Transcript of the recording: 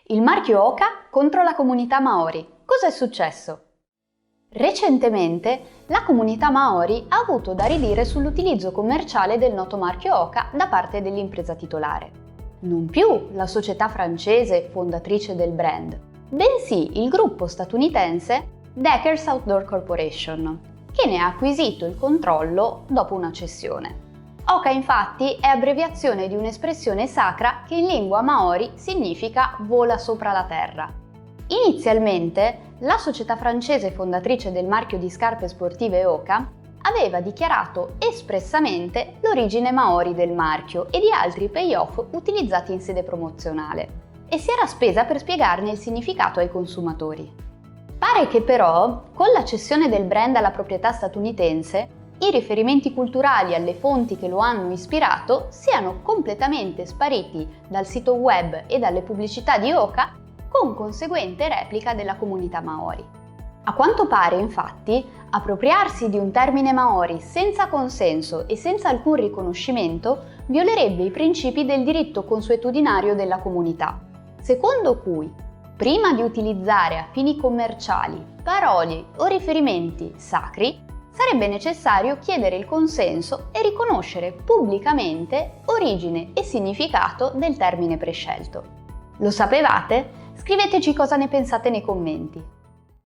Il marchio Oka contro la comunità Maori. Cosa è successo? Recentemente la comunità Maori ha avuto da ridire sull'utilizzo commerciale del noto marchio Oka da parte dell'impresa titolare. Non più la società francese fondatrice del brand, bensì il gruppo statunitense Deckers Outdoor Corporation, che ne ha acquisito il controllo dopo una cessione. Oka infatti è abbreviazione di un'espressione sacra che in lingua maori significa vola sopra la terra. Inizialmente la società francese fondatrice del marchio di scarpe sportive Oka aveva dichiarato espressamente l'origine maori del marchio e di altri payoff utilizzati in sede promozionale e si era spesa per spiegarne il significato ai consumatori. Pare che però, con la cessione del brand alla proprietà statunitense, i riferimenti culturali alle fonti che lo hanno ispirato siano completamente spariti dal sito web e dalle pubblicità di Oka, con conseguente replica della comunità Maori. A quanto pare, infatti, appropriarsi di un termine Maori senza consenso e senza alcun riconoscimento violerebbe i principi del diritto consuetudinario della comunità, secondo cui, prima di utilizzare a fini commerciali parole o riferimenti sacri, sarebbe necessario chiedere il consenso e riconoscere pubblicamente origine e significato del termine prescelto. Lo sapevate? Scriveteci cosa ne pensate nei commenti.